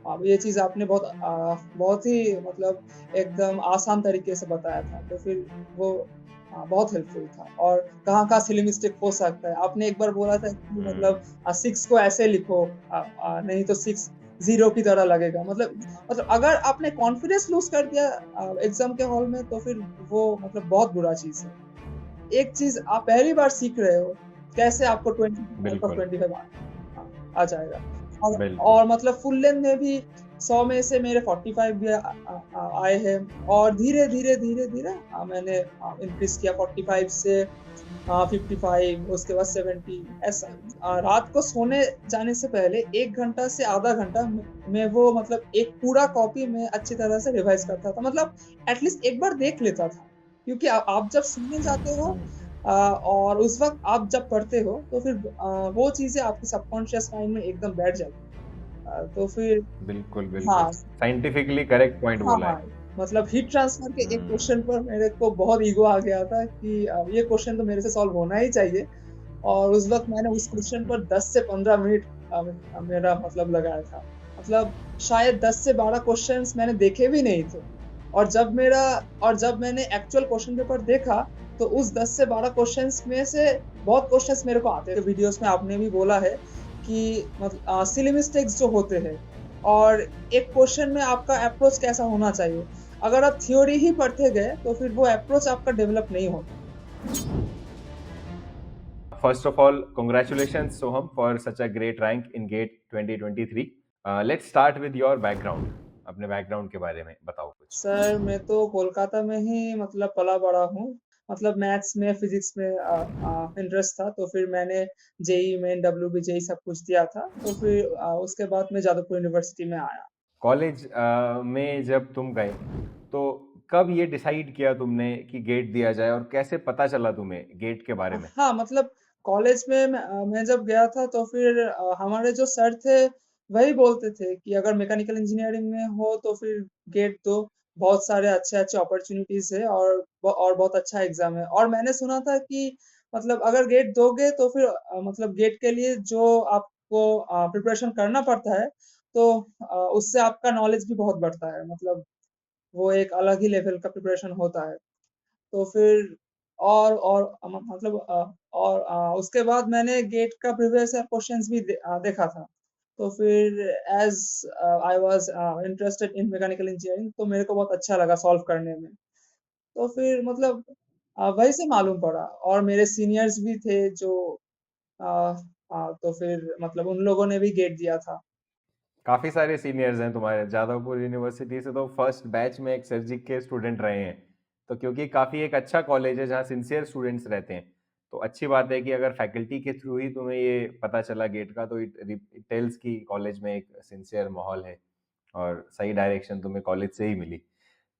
अब ये चीज़ आपने बहुत ही मतलब एकदम आसान तरीके से बताया था, तो फिर वो बहुत हेल्पफुल था। और कहाँ-कहाँ सिली मिस्टेक हो सकता है। आपने एक बार बोला था कि मतलब 6 को ऐसे लिखो, नहीं तो 6 ज़ीरो की तरह लगेगा। मतलब अगर आपने कॉन्फिडेंस लूज़ कर दिया एग्ज़ाम के हॉल में, तो फिर वो मतलब बहुत बुरा चीज़ है। एक चीज़ आप पहली बार सीख रहे हो, कैसे आपको 20 आउट ऑफ बिल्कुल, 25 आ जाएगा। बिल्कुल। और मतलब फुल लेंथ में भी 100 में से मेरे 45 भी आए हैं। और धीरे-धीरे, धीरे-धीरे मैंने इंक्रीज़ किया 45 से 55, उसके बाद 70, ऐसा। रात को सोने जाने से पहले 1 घंटा से आधा घंटा मैं वो मतलब एक पूरा कॉपी में अच्छी तरह से रिवाइज़ करता था। मतलब एट लीस्ट एक बार देख लेता था। क्योंकि आप जब सोने जाते हो हुँ। और उस वक़्त आप जब पढ़ते हो, तो फिर वो चीज़ें आपके सबकॉन्शियस माइंड में एकदम बैठ जाती है। तो फिर बिल्कुल, बिल्कुल। हाँ, साइंटिफिकली करेक्ट पॉइंट हाँ, बोला हाँ। है। मतलब हीट ट्रांसफर के एक हुँ। क्वेश्चन पर मेरे को बहुत ईगो आ गया था कि ये क्वेश्चन तो मेरे से सॉल्व होना ही चाहिए। और उस वक़्त मैंने उस क्वेश्चन पर 10 से 15 मिनट मेरा मतलब लगाया था। मतलब शायद 10 से 12 क्वेश्चन्स मैंने देखे भी नहीं थे। और जब मैंने एक्चुअल क्वेश्चन पेपर देखा, तो उस 10 से 12 क्वेश्चन्स में से बहुत क्वेश्चन्स मेरे को आते थे। वीडियोज़ में आपने भी बोला है कि सिली मिस्टेक्स जो होते हैं और एक क्वेश्चन में आपका अप्रोच कैसा होना चाहिए। अगर आप थ्योरी ही पढ़ते गए, तो फिर वो अप्रोच आपका डेवलप नहीं होता। First of all, congratulations, Soham, for such a great rank in GATE 2023. Let's start with your background. अपने बैकग्राउंड के बारे में बताओ कुछ। सर, मैं तो कोलकाता में ही मतलब पला-बड़ा हूँ। मतलब मैथ्स में, फिज़िक्स में इंटरेस्ट था, तो फिर मैंने जेईई मेन, डब्ल्यूबी जेईई सब कुछ दिया था। तो फिर उसके बाद मैं जादवपुर यूनिवर्सिटी में आया। कॉलेज में जब तुम गए, तो कब ये डिसाइड किया तुमने कि गेट दिया जाए और कैसे पता चला तुम्हें गेट के बारे में? हाँ, मतलब कॉलेज में मैं जब गया था, तो फिर हमारे जो सर थे, वही बोलते थे कि अगर मैकेनिकल इंजीनियरिंग में हो तो फिर गेट दो। बहुत सारे अच्छे-अच्छे अपॉर्च्युनिटीज़ है और बहुत अच्छा एग्ज़ाम है। और मैंने सुना था कि मतलब अगर गेट दोगे तो फिर मतलब गेट के लिए जो आपको प्रिपरेशन करना पड़ता है, तो उससे आपका नॉलेज भी बहुत बढ़ता है। मतलब वो एक अलग ही लेवल का प्रिपरेशन होता है। तो फिर और मतलब उसके बाद मैंने गेट का प्रीवियस ईयर क्वेश्चंस भी देखा था। तो फिर as I was interested in mechanical engineering, तो मेरे को बहुत अच्छा लगा सॉल्व करने में। तो फिर मतलब वहीं से मालूम पड़ा। और मेरे सीनियर्स भी थे जो अ तो फिर मतलब उन लोगों ने भी गेट दिया था। काफ़ी सारे सीनियर्स हैं तुम्हारे, जादवपुर यूनिवर्सिटी से तो फर्स्ट बैच में एक सर्जिक के स्टूडेंट रहे हैं। तो क्योंकि काफ़ी एक अच्छा कॉलेज है जहाँ सिंसियर स्टूडेंट्स रहते हैं, तो अच्छी बात है कि अगर फैकल्टी के थ्रू ही तुम्हें ये पता चला गेट का, तो इट टेल्स कि कॉलेज में एक सिंसियर माहौल है और सही डायरेक्शन तुम्हें कॉलेज से ही मिली।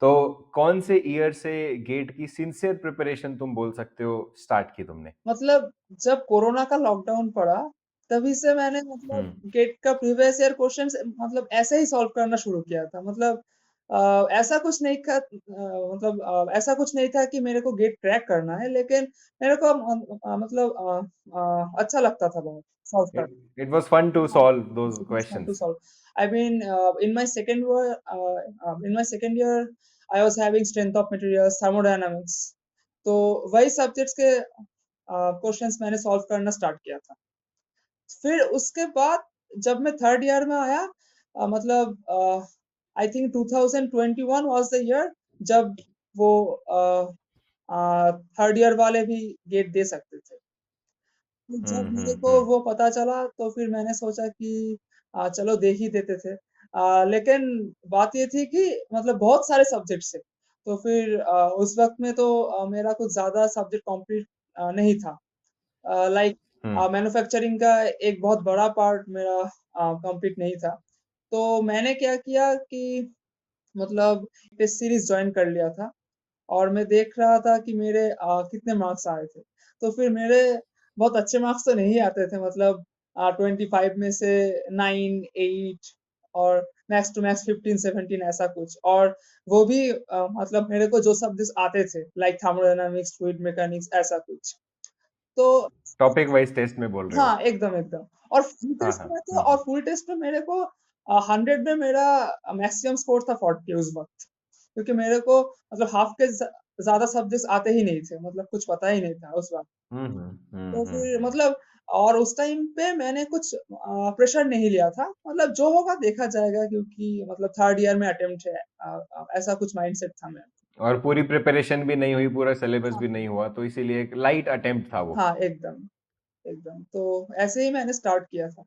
तो कौन से ईयर से गेट की सिंसियर प्रिपरेशन तुम बोल सकते हो स्टार्ट की तुमने? मतलब जब कोरोना का लॉकडाउन पड़ा, तभी से मैंने हुँ। मतलब गेट का प्रीवियस ईयर क्वेश्चंस मतलब ऐसे ही सॉल्व करना शुरू किया था। मतलब ऐसा कुछ नहीं मतलब ऐसा कुछ नहीं था कि मेरे को गेट क्रैक करना है, लेकिन मेरे को मतलब अच्छा लगता था बहुत सॉल्व इट करना। इट वाज़ फन टू हाँ, solve those it was fun to questions. solve. I mean, in my second year, I was having strength of materials, thermodynamics. तो वही सब्जेक्ट्स के क्वेश्चंस मैंने सॉल्व करना स्टार्ट किया था। फिर उसके बाद जब मैं थर्ड ईयर में आया, मतलब I think 2021 was the year जब वो थर्ड ईयर वाले भी गेट दे सकते थे। तो जब हुँ, मेरे हुँ, को हुँ। वो पता चला, तो फिर मैंने सोचा कि चलो दे ही देते थे। लेकिन बात ये थी कि मतलब बहुत सारे सब्जेक्ट्स थे। तो फिर उस वक़्त में तो मेरा कुछ ज़्यादा सब्जेक्ट कंप्लीट नहीं था। लाइक हुँ। मैन्युफैक्चरिंग का एक बहुत बड़ा पार्ट मेरा कंप्लीट नहीं था। तो मैंने क्या किया कि मतलब टेस्ट सीरीज़ जॉइन कर लिया था। और मैं देख रहा था कि मेरे कितने मार्क्स आए थे। तो फिर मेरे बहुत अच्छे मार्क्स तो नहीं आते थे, मतलब 25 में से 9, 8 और मैक्स टू मैक्स 15-17 ऐसा कुछ। और वो भी मतलब मेरे को जो सब्जेक्ट्स आते थे लाइक थर्मोडायनामिक्स, फ्लूइड मैकेनिक्स ऐसा कुछ। तो टॉपिक वाइज़ टेस्ट में बोल रहे हो? हाँ, एकदम, एकदम। और फुल हाँ, टेस्ट हाँ। में तो हुँ, हुँ। फुल टेस्ट में मेरे को 100 में मेरा मैक्सिमम स्कोर था 40 उस वक्त, क्योंकि मेरे को मतलब हाफ के ज्यादा सब्जेक्ट्स आते ही नहीं थे, मतलब कुछ पता ही नहीं था उस वक्त। तो फिर हम्म। मतलब, और उस टाइम पे मैंने कुछ प्रेशर नहीं लिया था, मतलब जो होगा देखा जाएगा, क्योंकि मतलब थर्ड ईयर में अटेम्प्ट है, ऐसा कुछ माइंडसेट था मेरा। और पूरी प्रिपरेशन भी नहीं हुई, पूरा सिलेबस हाँ भी नहीं हुआ, तो इसीलिए एक लाइट अटेम्प्ट था वो। हाँ, एकदम एकदम, तो ऐसे ही मैंने स्टार्ट किया था।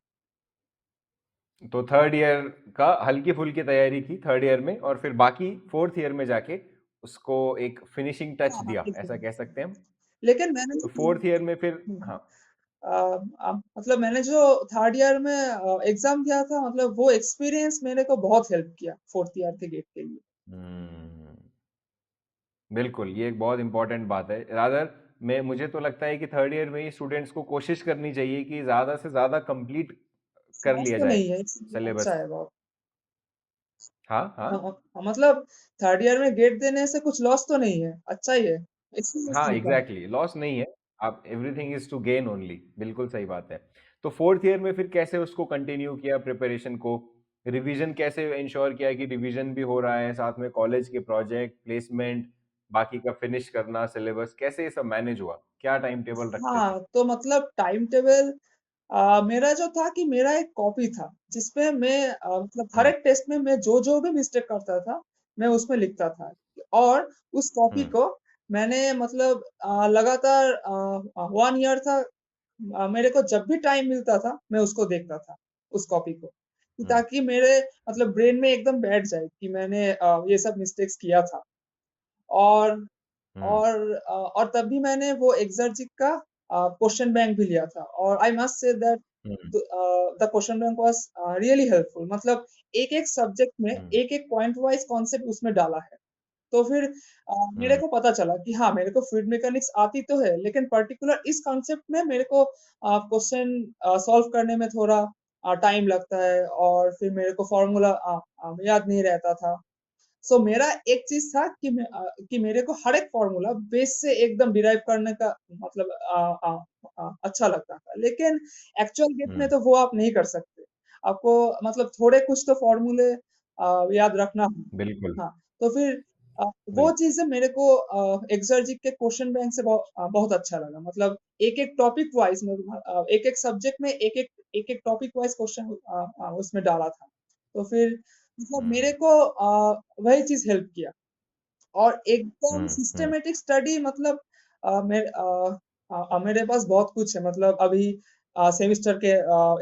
तो थर्ड ईयर का हल्की फुल्की तैयारी की थर्ड ईयर में, और फिर बाकी फोर्थ ईयर में जाके उसको एक फिनिशिंग टच हाँ हाँ, दिया, ऐसा एकदम कह सकते हैं हम। लेकिन मैंने तो फोर्थ ईयर में फिर, हाँ। मतलब मैंने जो थर्ड ईयर में एग्जाम दिया था, मतलब वो एक्सपीरियंस मेरे को बहुत हेल्प किया फोर्थ ईयर के गेट के लिए। हम्म, बिल्कुल, ये एक बहुत इंपॉर्टेंट बात है। रादर मैं मुझे तो लगता है कि थर्ड ईयर में ही स्टूडेंट्स को कोशिश करनी चाहिए कि ज़्यादा से ज़्यादा कंप्लीट कर लॉस लिया तो जाए नहीं है, इसलिए अच्छा सिलेबस। है बहुत। हाँ हाँ। मतलब थर्ड ईयर में गेट देने से कुछ लॉस तो नहीं है, अच्छा ही है, इसलिए हाँ, सीखा है। एग्जैक्टली, लॉस नहीं है। आप everything is to gain only, बिल्कुल सही बात है। तो फोर्थ ईयर में फिर कैसे उसको कंटिन्यू किया प्रिपरेशन को? रिवीजन कैसे इंश्योर किया कि रिवीजन भी हो रहा है, साथ में कॉलेज के प्रोजेक्ट, प्लेसमेंट, बाकी का फिनिश करना, सिलेबस, कैसे ये सब मैनेज हुआ? क्या टाइम टेबल रखते थे? हाँ, तो मतलब टाइम टेबल मेरा जो था कि मेरा एक कॉपी था, जिसपे मैं मतलब हर हम्म। एक टेस्ट में मैं जो जो भी मिस्टेक करता था, मैं उसमें लिखता था। और उस कॉपी हम्म। को मैंने मतलब लगातार 1 ईयर था, मेरे को जब भी टाइम मिलता था मैं उसको देखता था, उस कॉपी को, हम्म। ताकि मेरे मतलब ब्रेन में एकदम बैठ जाए कि मैंने ये सब मिस्टेक्स किया था। और हम्म। और तब भी मैंने वो एक्सर्जिक का क्वेश्चन बैंक भी लिया था, और I must say that hmm. The question bank was really helpful. मतलब एक एक सब्जेक्ट में हम्म। एक एक पॉइंट वाइज कॉन्सेप्ट उसमें डाला है। तो फिर मेरे हम्म। को पता चला कि हाँ, मेरे को फ्लूइड मैकेनिक्स आती तो है, लेकिन पर्टिकुलर इस कॉन्सेप्ट में मेरे को क्वेश्चन सॉल्व करने में थोड़ा टाइम लगता है, और फिर मेरे को फॉर्मूला याद नहीं रहता था। सो मेरा एक चीज था कि कि मेरे को हर एक फॉर्मूला बेस से एकदम डिराइव करने का मतलब अच्छा लगता था, लेकिन एक्चुअल गेट में हम्म। तो वो आप नहीं कर सकते। आपको मतलब थोड़े कुछ तो फॉर्मूले याद रखना है। बिल्कुल। हाँ, तो फिर वो बिल्कुल। चीजें मेरे को एक्सर्जी के क्वेश्चन बैंक से बहुत अच्छा लगा। मतलब एक एक टॉपिक वाइज में एक एक सब्जेक्ट में एक एक टॉपिक वाइज क्वेश्चन उसमें डाला था। तो फिर मतलब मेरे हम्म। को वही चीज हेल्प किया। और एकदम हम्म। हम्म। सिस्टमेटिक स्टडी मतलब मेरे पास बहुत कुछ है। मतलब अभी सेमिस्टर के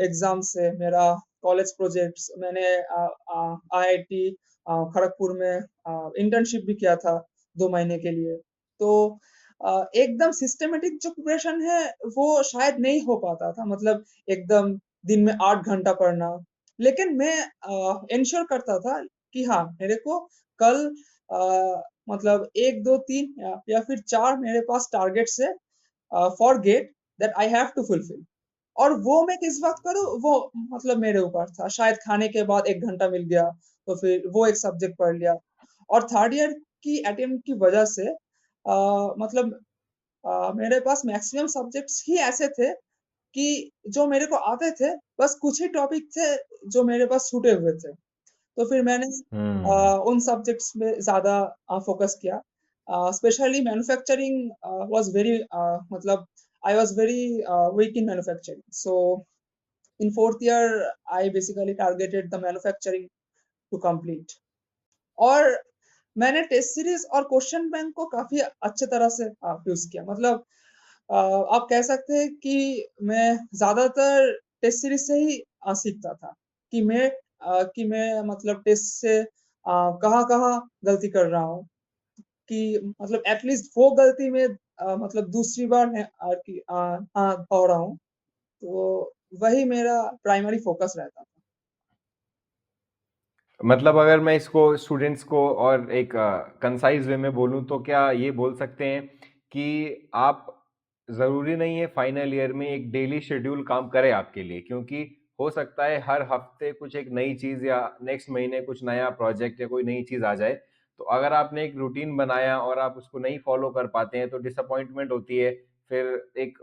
एग्जाम से मेरा कॉलेज प्रोजेक्ट्स, मैंने आईआईटी खड़गपुर में इंटर्नशिप भी किया था 2 महीने के लिए। तो एकदम सिस्टमेटिक जो प्रिपरेशन है वो शायद नहीं हो पाता था, मतलब एकदम दिन में 8 घंटा पढ़ना। लेकिन मैं इंश्योर करता था कि हाँ, मेरे को कल मतलब 1 2 3 या फिर 4 मेरे पास टारगेट्स है for GATE, that I have to fulfil. और वो मैं किस वक्त करूँ, वो मतलब मेरे ऊपर था। शायद खाने के बाद 1 घंटा मिल गया, तो फिर वो एक सब्जेक्ट पढ़ लिया। और थर्ड ईयर की अटेम्प्ट की वजह से मतलब मेरे पास मैक्सिमम सब्जेक्ट्स ही ऐसे थे कि जो मेरे को आते थे, बस कुछ ही टॉपिक थे जो मेरे पास छूटे हुए थे। तो फिर मैंने हम्म। उन सब्जेक्ट्स में ज़्यादा फोकस किया। स्पेशली मैन्युफैक्चरिंग वाज वेरी मतलब I was very weak in manufacturing. So in fourth year I basically targeted the manufacturing to complete. और मैंने टेस्ट सीरीज और क्वेश्चन बैंक को काफी अच्छे तरह से यूज किया। मतलब आप कह सकते हैं कि मैं ज्यादातर टेस्ट सीरीज से ही सीखता था कि मैं मतलब टेस्ट से कहाँ कहाँ गलती कर रहा हूँ, कि मतलब एटलीस्ट वो गलती में मतलब दूसरी बार मैं हाँ हो रहा हूँ। तो वही मेरा प्राइमरी फोकस रहता था। मतलब अगर मैं इसको स्टूडेंट्स को और एक कंसाइज वे में बोलूं, तो क्या ये बोल सकते हैं कि आप, ज़रूरी नहीं है फाइनल ईयर में एक डेली शेड्यूल काम करे आपके लिए, क्योंकि हो सकता है हर हफ्ते कुछ एक नई चीज़, या नेक्स्ट महीने कुछ नया प्रोजेक्ट या कोई नई चीज़ आ जाए। तो अगर आपने एक रूटीन बनाया और आप उसको नहीं फॉलो कर पाते हैं, तो डिसअपॉइंटमेंट होती है। फिर एक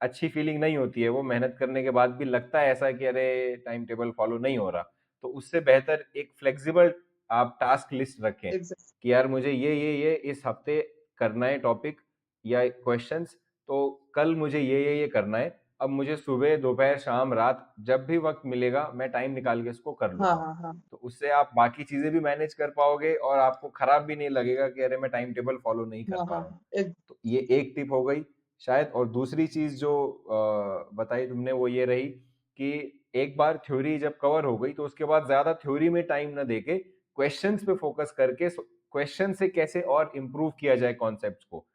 अच्छी फीलिंग नहीं होती है, वो मेहनत करने के बाद भी लगता है ऐसा कि अरे टाइम टेबल फॉलो नहीं हो रहा। तो उससे बेहतर एक फ्लेक्सिबल आप टास्क लिस्ट रखें एग्जैक्ट। कि यार मुझे ये इस हफ्ते करना है टॉपिक या क्वेश्चंस, तो कल मुझे ये करना है। अब मुझे सुबह दोपहर शाम रात जब भी वक्त मिलेगा मैं टाइम निकाल के इसको कर हाँ, लूंगा। हाँ, हाँ, तो उससे आप बाकी चीजें भी मैनेज कर पाओगे और आपको खराब भी नहीं लगेगा कि अरे मैं टाइम टेबल फॉलो नहीं कर हाँ, पा हाँ, रहा हूँ। हाँ, एक तो ये एक टिप हो गई शायद। और दूसरी चीज जो बताई तुमने वो ये रही कि एक बार थ्योरी जब कवर हो गई तो उसके बाद ज्यादा थ्योरी में टाइम ना देके क्वेश्चंस पे फोकस करके क्वेश्चन से कैसे और इम्प्रूव किया जाए कॉन्सेप्ट्स को,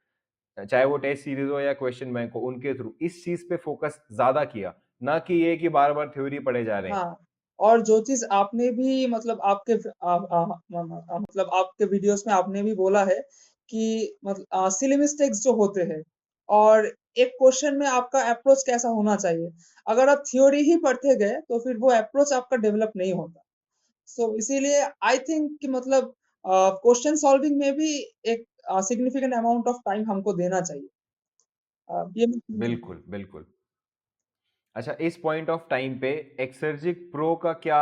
चाहे वो टेस्ट सीरीज हो या क्वेश्चन बैंक हो, उनके थ्रू इस चीज पे फोकस ज्यादा किया, ना कि ये कि बार बार थ्योरी पढ़े जा रहे हैं। हाँ। और जो चीज आपने भी मतलब आपके मतलब आपके वीडियोस में आपने भी बोला है कि मतलब सिली मिस्टेक्स जो होते हैं और एक क्वेश्चन में आपका अप्रोच कैसा होना चाहिए। अगर आप थ्योरी ही पढ़ते गए तो फिर वो अप्रोच आपका डेवलप नहीं होता। सो इसीलिए आई थिंक कि मतलब क्वेश्चन सॉल्विंग में भी एक सिग्निफिकेंट अमाउंट ऑफ टाइम हमको देना चाहिए। ये मैं समझ रहा हूँ। बिल्कुल बिल्कुल। अच्छा, इस पॉइंट ऑफ टाइम पे एक्सर्जिक प्रो का क्या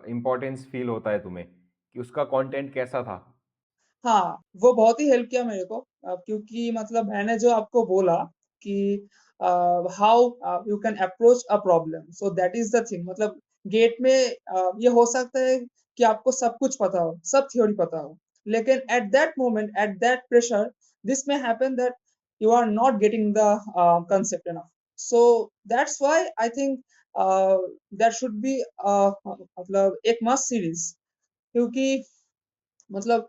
इम्पोर्टेंस फील होता है तुम्हें, कि उसका कंटेंट कैसा था? हाँ, वो बहुत ही हेल्प किया मेरे को, क्योंकि मतलब मैंने जो आपको बोला कि how you can approach a problem, so that is the thing. मतलब गेट में ये हो सकता है कि आपको सब कुछ पता हो, सब थ्योरी पता हो, लेकिन at that moment, at that pressure, this may happen that you are not getting the concept enough. So that's why I think that should be मतलब एक मस्ट सीरीज। क्योंकि मतलब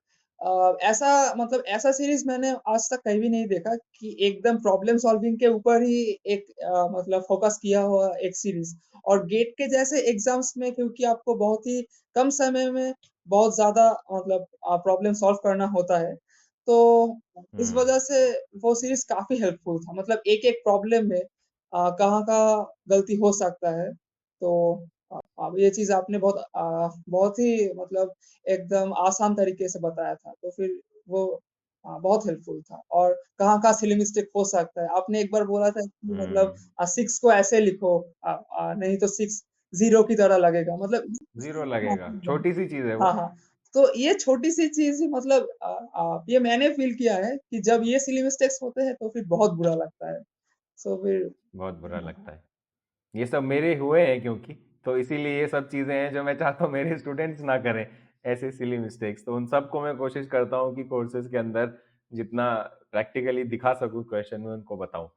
ऐसा मतलब ऐसा सीरीज मैंने आज तक कहीं भी नहीं देखा कि एकदम प्रॉब्लम सॉल्विंग के ऊपर ही एक मतलब फोकस किया हुआ एक सीरीज। और गेट के जैसे एग्जाम्स में, क्योंकि आपको बहुत ही कम समय में बहुत ज्यादा मतलब प्रॉब्लम सॉल्व करना होता है, तो इस हम्म। वजह से वो सीरीज काफी हेल्पफुल था। मतलब एक एक प्रॉब्लम में कहाँ कहाँ गलती हो सकता है। तो अब ये चीज आपने बहुत ही मतलब एकदम आसान तरीके से बताया था, तो फिर वो बहुत हेल्पफुल था। और कहाँ कहाँ सिली मिस्टेक हो सकता है, आपने एक बार बोला था कि मतलब हम्म। सिक्स को ऐसे लिखो, नहीं तो सिक्स जीरो की तरह लगेगा, मतलब जीरो हाँ, लगेगा, छोटी सी चीज है वो। हाँ, हाँ। तो ये छोटी सी चीज ही मतलब ये मैंने फील किया है कि जब ये सिली मिस्टेक्स होते हैं तो फिर बहुत बुरा लगता है। सो फिर बहुत बुरा हाँ, लगता है। ये सब मेरे हुए हैं क्योंकि, तो इसीलिए ये सब चीजें हैं जो मैं चाहता हूँ मेरे स्टूडेंट्स ना करें, ऐसे सिली मिस्टेक्स। तो उन सबको मैं कोशिश करता हूँ कि कोर्सेज के अंदर जितना प्रैक्टिकली दिखा सकूं क्वेश्चन में उनको बताऊं।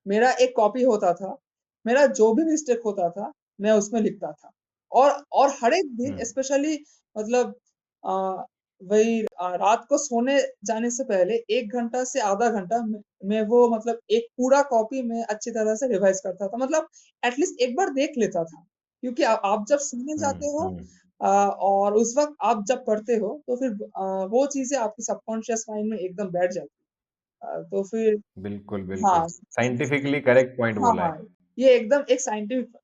मेरा एक कॉपी होता था, मेरा जो भी मिस्टेक होता था मैं उसमें लिखता था। और हर एक दिन हम्म। स्पेशली मतलब आ, वही रात को सोने जाने से पहले 1 घंटा से आधा घंटा मैं वो मतलब एक पूरा कॉपी में अच्छी तरह से रिवाइज करता था। मतलब एटलीस्ट एक बार देख लेता था, क्योंकि आप जब सोने जाते हो हम्म। और उस वक्त आप जब पढ़ते हो तो फिर वो चीजें आपकी सबकॉन्शियस माइंड में एकदम बैठ जाती है। तो फिर बिल्कुल बिल्कुल। हाँ, साइंटिफिकली करेक्ट पॉइंट हाँ, बोला हाँ, है। ये एकदम एक साइंटिफिक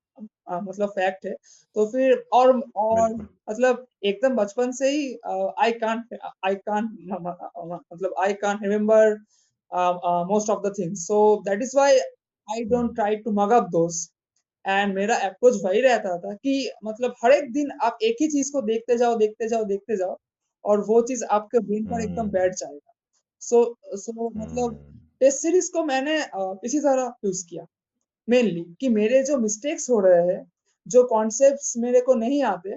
मतलब फैक्ट है। तो फिर और बिल्कुल। मतलब एकदम बचपन से ही आई कांट मतलब I can't remember most of the things, so that is why I don't hmm. Try to mug up those. एंड मेरा अप्रोच वही रहता था कि मतलब हर एक दिन आप एक ही चीज को देखते जाओ, देखते जाओ, देखते जाओ, और वो चीज आपके ब्रेन पर एकदम हम्म। बैठ जाएगा। सो सो मतलब हम्म। टेस्ट सीरीज को मैंने इसी तरह यूज किया मेनली, कि मेरे जो मिस्टेक्स हो रहे हैं, जो कॉन्सेप्ट्स मेरे को नहीं आते,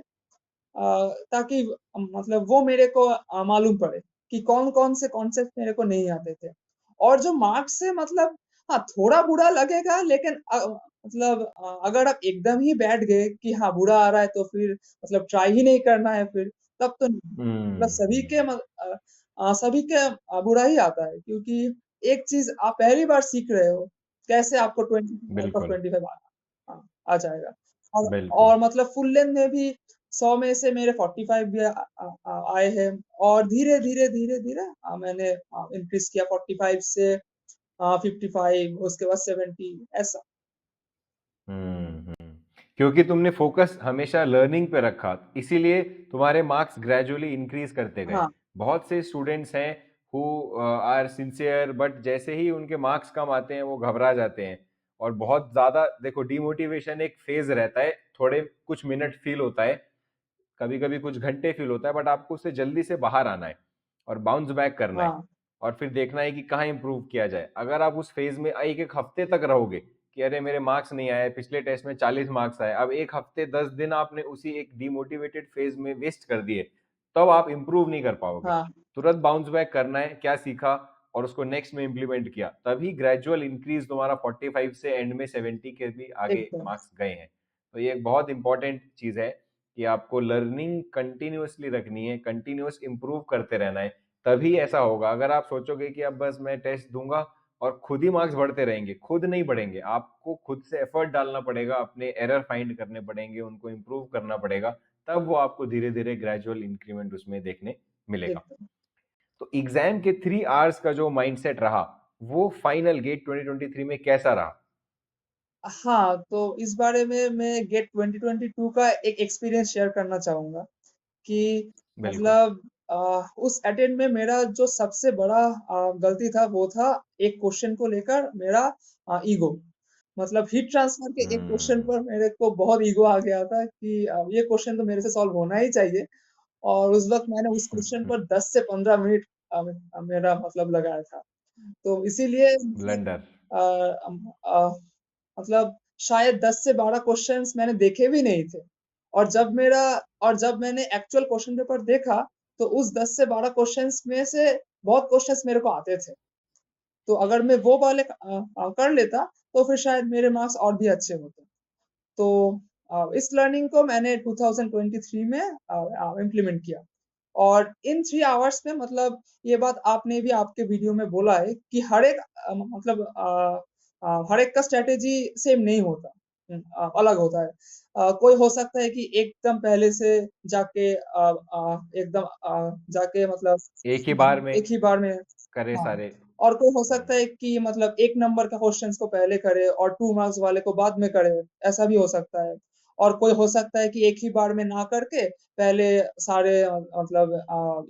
ताकि मतलब वो मेरे को मालूम पड़े कि कौन कौन से कॉन्सेप्ट मेरे को नहीं आते थे। और जो मार्क्स है मतलब हाँ थोड़ा बुरा लगेगा, लेकिन मतलब अगर आप एकदम ही बैठ गए कि हाँ बुरा आ रहा है तो फिर मतलब ट्राई ही नहीं करना है फिर, तब तो नहीं। मतलब सभी के बुरा ही आता है, क्योंकि एक चीज आप पहली बार सीख रहे हो, कैसे आपको 20 आउट ऑफ बिल्कुल 25 आ जाएगा। बिल्कुल। और मतलब फुल लेंथ में भी 100 में से मेरे 45 भी आए हैं। और धीरे धीरे धीरे धीरे मैंने इंक्रीज किया 45 से 55, उसके बाद 70 ऐसा। क्योंकि तुमने फोकस हमेशा लर्निंग पे रखा, इसीलिए तुम्हारे मार्क्स ग्रेजुअली इंक्रीज करते गए। हाँ, बहुत से स्टूडेंट्स हैं हु आर सिंसियर, बट जैसे ही उनके मार्क्स कम आते हैं वो घबरा जाते हैं और बहुत ज्यादा देखो डिमोटिवेशन एक फेज रहता है, थोड़े कुछ मिनट फील होता है, कभी कभी कुछ घंटे फील होता है, बट आपको उससे जल्दी से बाहर आना है और बाउंस बैक करना है हाँ और फिर देखना है कि कहाँ इंप्रूव किया जाए। अगर आप उस फेज में एक एक हफ्ते तक रहोगे कि अरे मेरे मार्क्स नहीं आए, पिछले टेस्ट में 40 मार्क्स आए, अब एक हफ्ते 10 दिन आपने उसी एक डिमोटिवेटेड फेज में वेस्ट कर दिए, तब आप इंप्रूव नहीं कर पाओगे। हाँ तुरंत बाउंस बैक करना है, क्या सीखा और उसको नेक्स्ट में इंप्लीमेंट किया, तभी ग्रेजुअल इंक्रीज तुम्हारा 45 से एंड में 70 के भी आगे एकदम मार्क्स गए हैं। तो ये एक बहुत इंपॉर्टेंट चीज है कि आपको लर्निंग कंटिन्यूअसली रखनी है, कंटिन्यूअस इंप्रूव करते रहना है, तभी ऐसा होगा। अगर आप सोचोगे कि अब बस मैं टेस्ट दूंगा और खुद ही मार्क्स बढ़ते रहेंगे, खुद नहीं बढ़ेंगे, आपको खुद से एफर्ट डालना पड़ेगा, अपने एरर फाइंड करने पड़ेंगे, उनको इंप्रूव करना पड़ेगा, तब वो आपको धीरे धीरे ग्रेजुअल इंक्रीमेंट उसमें देखने मिलेगा। एकदम। तो एग्जाम के 3 आवर्स का जो माइंडसेट रहा, वो फाइनल गेट 2023 में कैसा रहा? हाँ, तो इस बारे में मैं गेट 2022 का एक एक्सपीरियंस शेयर करना चाहूंगा कि बिल्कुल। मतलब उस अटेम्प्ट में मेरा जो सबसे बड़ा गलती था वो था एक क्वेश्चन को लेकर मेरा ईगो। मतलब हीट ट्रांसफर के एक क्वेश्चन हम्म। पर मेरे को बहुत ईगो आ गया था कि ये क्वेश्चन तो मेरे से सॉल्व होना ही चाहिए। और उस वक्त मैंने उस क्वेश्चन पर 10 से 15 मिनट मेरा मतलब लगाया था। तो इसीलिए मतलब ब्लंडर। अ, अम, अ, मतलब शायद 10 से 12 क्वेश्चंस मैंने देखे भी नहीं थे। और जब मैंने एक्चुअल क्वेश्चन पेपर देखा, तो उस 10 से 12 क्वेश्चंस में से बहुत क्वेश्चंस मेरे को आते थे। तो अगर मैं वो वाले कर लेता, तो फिर शायद मेरे मार्क्स और भी अच्छे होते। तो इस लर्निंग को मैंने 2023 में इम्प्लीमेंट किया। और इन 3 आवर्स में मतलब ये बात आपने भी आपके वीडियो में बोला है कि मतलब हर एक का स्ट्रेटेजी सेम नहीं होता। अलग होता है। कोई हो सकता है कि एकदम पहले से जाके एकदम जाके मतलब एक ही बार में एक ही बार में। करे हाँ। सारे। और कोई हो सकता है कि मतलब 1 नंबर का क्वेश्चंस को पहले करे और 2 मार्क्स वाले को बाद में करे, ऐसा भी हो सकता है। और कोई हो सकता है कि एक ही बार में ना करके पहले सारे मतलब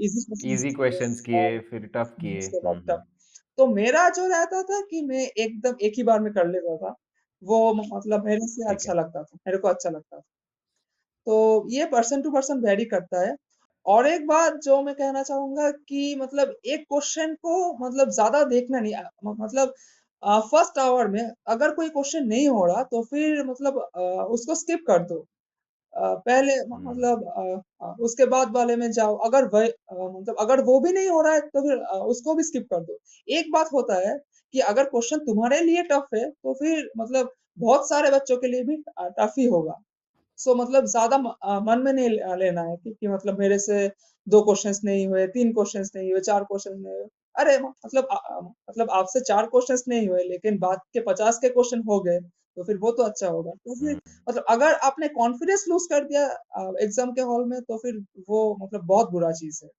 इजी क्वेश्चंस इजी किए क्वेश्चंस किए, और फिर टफ किए। उसके बाद टफ। तो मेरा जो रहता था कि मैं एकदम एक ही बार में कर लेता था। वो मतलब मेरे से ठीक अच्छा है। लगता था, मेरे को अच्छा लगता था। तो ये पर्सन टू पर्सन वेरी करता है। और एक बात जो मैं कहना चाहूंगा कि मतलब एक क्वेश्चन को मतलब ज्यादा देखना नहीं मतलब फर्स्ट आवर में अगर कोई क्वेश्चन नहीं हो रहा तो फिर मतलब उसको स्किप कर दो। पहले हम्म। मतलब उसके बाद वाले में जाओ। अगर मतलब अगर वो भी नहीं हो रहा है तो फिर उसको भी स्किप कर दो। एक बात होता है कि अगर क्वेश्चन तुम्हारे लिए टफ है तो फिर मतलब बहुत सारे बच्चों के लिए भी टफ ही होगा। सो मतलब ज्यादा मन में नहीं लेना है कि मतलब मेरे से 2 क्वेश्चंस नहीं हुए, 3 क्वेश्चंस नहीं हुए, 4 क्वेश्चंस नहीं हुए। अरे मतलब मतलब आपसे 4 क्वेश्चंस नहीं हुए लेकिन बाद के 50 के क्वेश्चन हो गए, तो फिर वो तो अच्छा होगा। तो फिर हम्म। मतलब अगर आपने कॉन्फिडेंस लूज कर दिया एग्जाम के हॉल में तो फिर वो मतलब बहुत बुरा चीज है।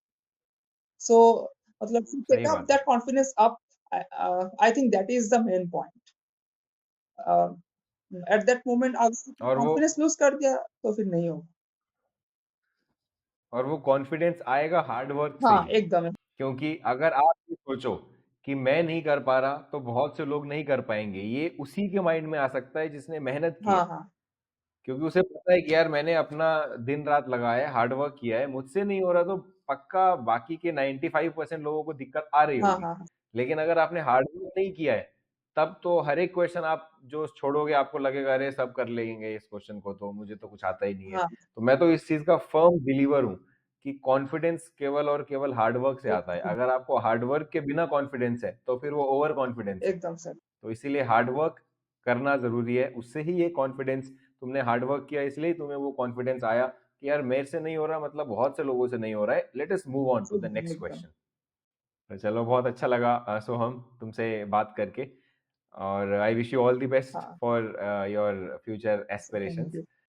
सो मतलब सही टेक अप बात है। That confidence up. I think that is the main point. Eight that moment अगर और वो कॉन्फिडेंस लूज कर दिया तो फिर नहीं होगा। और वो कॉन्फिडेंस आएगा हार्ड वर्क से हाँ ही। एकदम। क्योंकि अगर आप ये सोचो कि मैं नहीं कर पा रहा तो बहुत से लोग नहीं कर पाएंगे, ये उसी के माइंड में आ सकता है जिसने मेहनत की हाँ है। हाँ क्योंकि उसे पता है कि यार मैंने अपना दिन रात लगाया है, हार्ड वर्क किया है, मुझसे नहीं हो रहा तो पक्का बाकी के 95% लोगों को दिक्कत आ रही हाँ होगी। हाँ हाँ लेकिन अगर आपने हार्ड वर्क नहीं किया है, तब तो हर एक क्वेश्चन आप जो छोड़ोगे आपको लगेगा अरे सब कर लेंगे इस क्वेश्चन को, तो मुझे तो कुछ आता ही नहीं है। हाँ, तो मैं तो इस चीज का फर्म बिलीवर हूँ कि कॉन्फिडेंस केवल और केवल हार्ड वर्क से आता है। एकदम अगर आपको हार्ड वर्क के बिना कॉन्फिडेंस है तो फिर वो ओवर कॉन्फिडेंस है। एकदम सर। तो इसीलिए हार्ड वर्क करना जरूरी है, उससे ही ये कॉन्फिडेंस, तुमने हार्ड वर्क किया इसलिए तुम्हें वो कॉन्फिडेंस आया कि यार मेरे से नहीं हो रहा मतलब बहुत से लोगों से नहीं हो रहा है, let us move on to the एकदम नेक्स्ट एकदम। क्वेश्चन। तो चलो बहुत अच्छा लगा सोहम तुमसे बात करके, और I wish you all the best हाँ for your future thank aspirations. You.